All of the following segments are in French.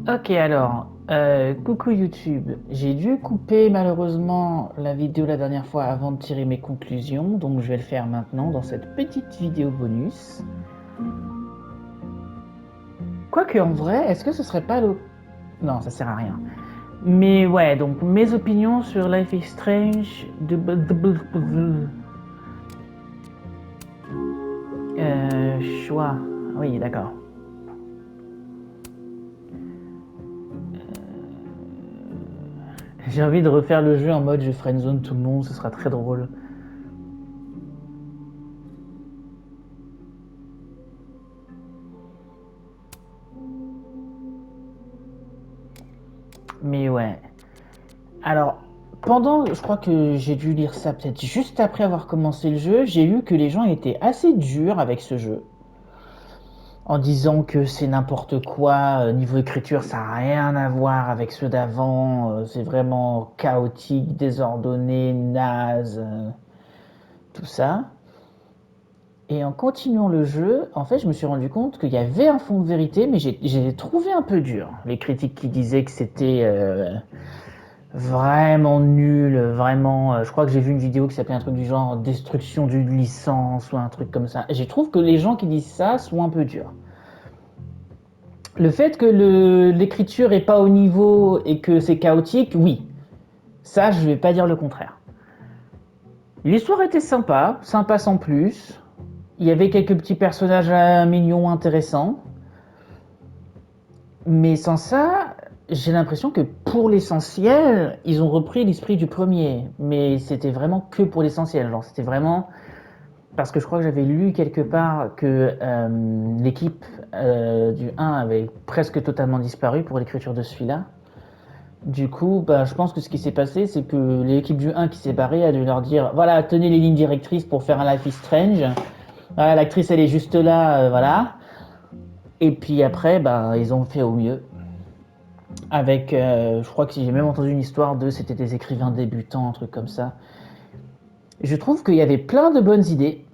Ok, alors, coucou YouTube. J'ai dû couper malheureusement la vidéo la dernière fois avant de tirer mes conclusions, donc je vais le faire maintenant dans cette petite vidéo bonus. Quoique en vrai, est-ce que ce serait pas le... Non, ça sert à rien. Mais ouais, donc mes opinions sur Life is Strange de... Choix. Oui, d'accord. J'ai envie de refaire le jeu en mode je friendzone tout le monde, ce sera très drôle. Mais ouais. Alors, je crois que j'ai dû lire ça peut-être juste après avoir commencé le jeu, j'ai lu que les gens étaient assez durs avec ce jeu, en disant que c'est n'importe quoi, niveau écriture ça n'a rien à voir avec ceux d'avant, c'est vraiment chaotique, désordonné, naze, tout ça. Et en continuant le jeu, en fait, je me suis rendu compte qu'il y avait un fond de vérité, mais j'ai trouvé un peu dur. Les critiques qui disaient que c'était vraiment nul, vraiment. Je crois que j'ai vu une vidéo qui s'appelait un truc du genre destruction d'une licence ou un truc comme ça. Et je trouve que les gens qui disent ça sont un peu durs. Le fait que l'écriture est pas au niveau et que c'est chaotique, oui. Ça, je vais pas dire le contraire. L'histoire était sympa, sympa sans plus. Il y avait quelques petits personnages mignons intéressants. Mais sans ça, j'ai l'impression que pour l'essentiel, ils ont repris l'esprit du premier. Mais c'était vraiment que pour l'essentiel. Genre, c'était vraiment. Parce que je crois que j'avais lu quelque part que l'équipe du 1 avait presque totalement disparu pour l'écriture de celui-là. Du coup, bah, je pense que ce qui s'est passé, c'est que l'équipe du 1 qui s'est barrée a dû leur dire voilà, tenez les lignes directrices pour faire un Life is Strange. Voilà, l'actrice elle est juste là, voilà. Et puis après, bah, ils ont fait au mieux. Avec, je crois que j'ai même entendu une histoire de c'était des écrivains débutants, un truc comme ça. Je trouve qu'il y avait plein de bonnes idées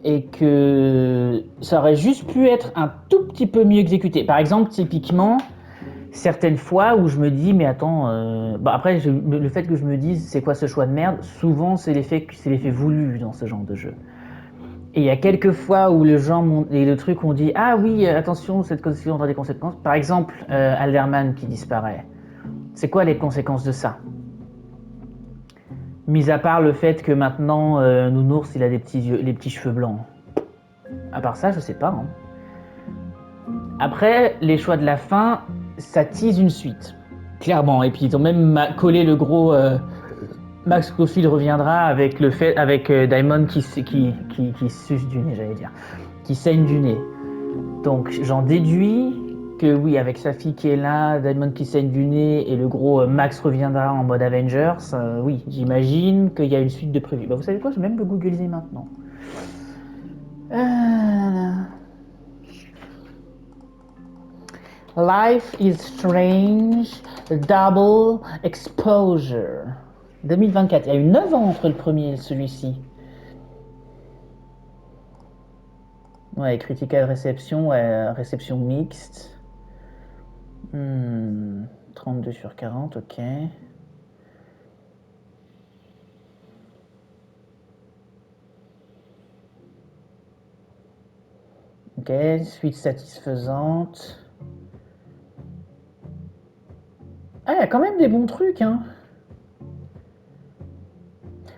et que ça aurait juste pu être un tout petit peu mieux exécuté. Par exemple, typiquement, certaines fois où je me dis, mais attends, après, le fait que je me dise, c'est quoi ce choix de merde, souvent c'est l'effet voulu dans ce genre de jeu. Et il y a quelques fois où et le truc ont dit, ah oui, attention, cette décision aura des conséquences. Par exemple, Alderman qui disparaît. C'est quoi les conséquences de ça? Mis à part le fait que maintenant, Nounours, il a les petits cheveux blancs. À part ça, je sais pas. Hein. Après, les choix de la fin, ça tease une suite. Clairement. Et puis ils ont même collé le gros Max Scofield reviendra avec Diamond qui suce du nez, j'allais dire. Qui saigne du nez. Donc j'en déduis que oui, avec sa fille qui est là, Diamond qui saigne du nez et le gros Max reviendra en mode Avengers, oui, j'imagine qu'il y a une suite de prévu. Bah, vous savez quoi, je vais même le googliser maintenant. Euh... Life is Strange, Double Exposure. 2024, il y a eu 9 ans entre le premier et celui-ci. Ouais, critical réception, ouais, réception mixte. 32 sur 40, ok. Ok, suite satisfaisante. Ah, il y a quand même des bons trucs, hein.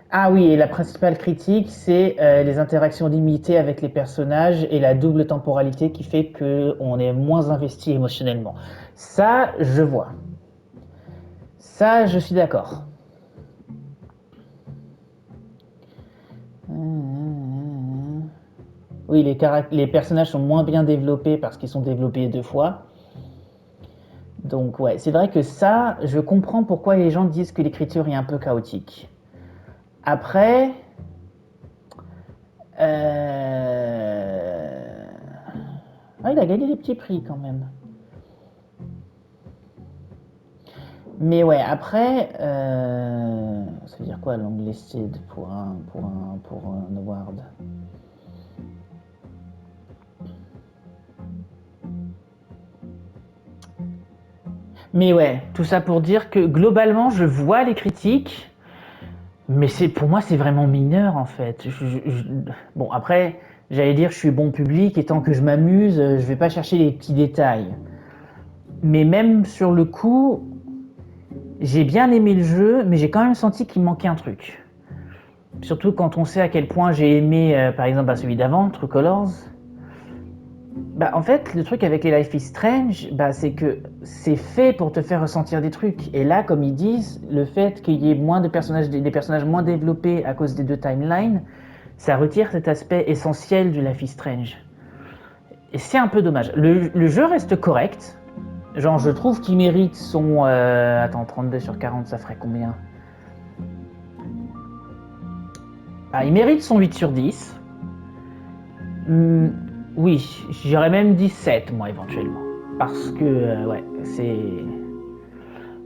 Ah oui, et la principale critique, c'est les interactions limitées avec les personnages et la double temporalité qui fait qu'on est moins investi émotionnellement. Ça, je vois. Ça, je suis d'accord. Oui, les personnages sont moins bien développés parce qu'ils sont développés deux fois. Donc ouais, c'est vrai que ça, je comprends pourquoi les gens disent que l'écriture est un peu chaotique. Après, ah, il a gagné des petits prix quand même. Mais ouais, après, ça veut dire quoi longlisted pour un award? Mais ouais, tout ça pour dire que globalement, je vois les critiques, mais pour moi, c'est vraiment mineur en fait. Bon, après, j'allais dire, je suis bon public et tant que je m'amuse, je vais pas chercher les petits détails. Mais même sur le coup, j'ai bien aimé le jeu, mais j'ai quand même senti qu'il manquait un truc. Surtout quand on sait à quel point j'ai aimé, par exemple, celui d'avant, True Colors. En fait, le truc avec les Life is Strange, c'est que c'est fait pour te faire ressentir des trucs. Et là, comme ils disent, le fait qu'il y ait moins de personnages, des personnages moins développés à cause des deux timelines, ça retire cet aspect essentiel du Life is Strange. Et c'est un peu dommage. Le jeu reste correct. Genre, je trouve qu'il mérite son... attends, 32 sur 40, ça ferait combien? Il mérite son 8 sur 10. Oui, j'aurais même dit 7, moi, éventuellement. Parce que, ouais, c'est...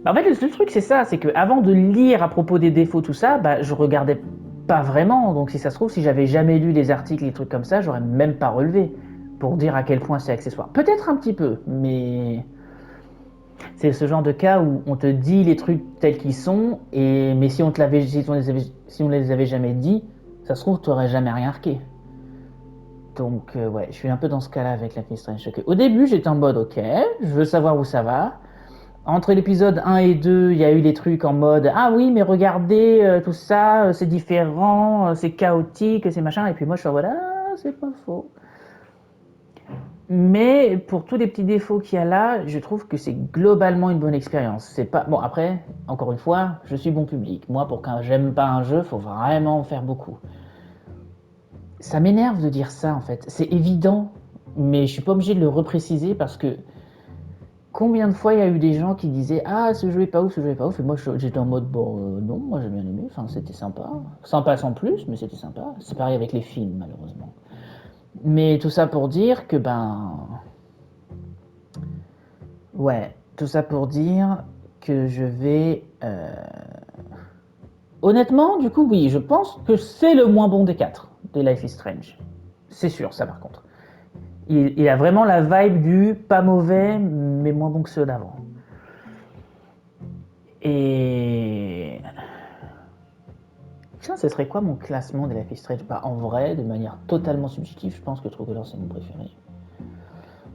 En fait, le truc, c'est ça, c'est que avant de lire à propos des défauts, tout ça, je regardais pas vraiment. Donc, si ça se trouve, si j'avais jamais lu les articles, les trucs comme ça, j'aurais même pas relevé pour dire à quel point c'est accessoire. Peut-être un petit peu, mais c'est ce genre de cas où on te dit les trucs tels qu'ils sont, mais si on les avait jamais dit, ça se trouve, tu n'aurais jamais rien remarqué. Donc, ouais, je suis un peu dans ce cas-là avec la Strange. Au début, j'étais en mode, ok, je veux savoir où ça va. Entre l'épisode 1 et 2, il y a eu des trucs en mode, ah oui, mais regardez, tout ça, c'est différent, c'est chaotique, c'est machin. Et puis moi, je suis en mode, ah, c'est pas faux. Mais pour tous les petits défauts qu'il y a là, je trouve que c'est globalement une bonne expérience. C'est pas bon. Après, encore une fois, je suis bon public. Moi, pour quand j'aime pas un jeu, faut vraiment faire beaucoup. Ça m'énerve de dire ça en fait. C'est évident, mais je suis pas obligé de le repréciser parce que combien de fois il y a eu des gens qui disaient ah ce jeu est pas ouf, ce jeu est pas ouf, et moi j'étais en mode bon non, moi j'ai bien aimé. Enfin c'était sympa, sympa sans plus, mais c'était sympa. C'est pareil avec les films malheureusement. Mais tout ça pour dire que ouais, tout ça pour dire que je vais... Honnêtement, du coup, oui, je pense que c'est le moins bon des 4 des Life is Strange. C'est sûr, ça par contre. Il a vraiment la vibe du pas mauvais, mais moins bon que ceux d'avant. Et... Tiens, ce serait quoi mon classement des Life is Strange? En vrai, de manière totalement subjective, je pense que True Color c'est mon préféré.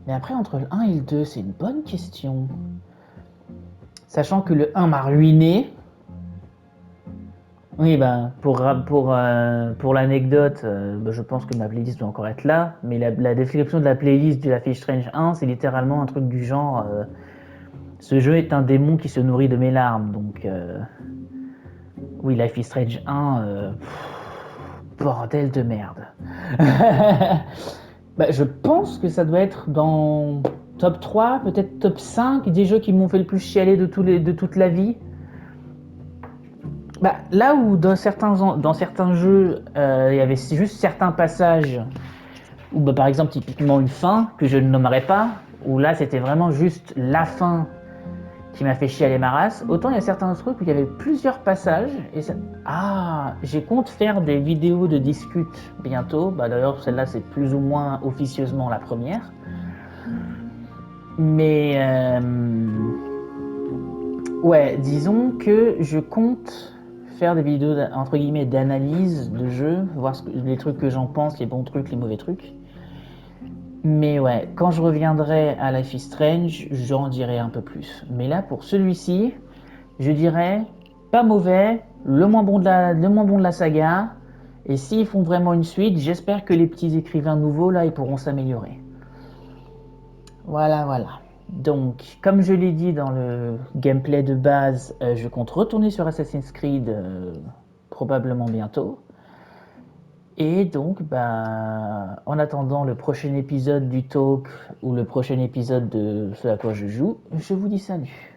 Mais après, entre le 1 et le 2, c'est une bonne question. Sachant que le 1 m'a ruiné. Oui, pour l'anecdote, je pense que ma playlist doit encore être là, mais la description de la playlist de Life is Strange 1, c'est littéralement un truc du genre ce jeu est un démon qui se nourrit de mes larmes. Donc, oui, Life is Strange 1, bordel de merde. Je pense que ça doit être dans top 3, peut-être top 5 des jeux qui m'ont fait le plus chialer de toute la vie. Là où dans certains jeux, il y avait juste certains passages où par exemple typiquement une fin que je ne nommerai pas, où là c'était vraiment juste la fin qui m'a fait chialer ma race, autant il y a certains trucs où il y avait plusieurs passages et j'ai compte faire des vidéos de discute bientôt. D'ailleurs celle-là c'est plus ou moins officieusement la première, mais ouais, disons que je compte faire des vidéos entre guillemets d'analyse de jeu, voir les trucs que j'en pense, les bons trucs, les mauvais trucs. Mais ouais, quand je reviendrai à Life is Strange, j'en dirai un peu plus. Mais là, pour celui-ci, je dirais pas mauvais, le moins bon de la saga. Et s'ils font vraiment une suite, j'espère que les petits écrivains nouveaux là, ils pourront s'améliorer. Voilà. Donc, comme je l'ai dit dans le gameplay de base, je compte retourner sur Assassin's Creed probablement bientôt. Et donc, en attendant le prochain épisode du talk ou le prochain épisode de ce à quoi je joue, je vous dis salut.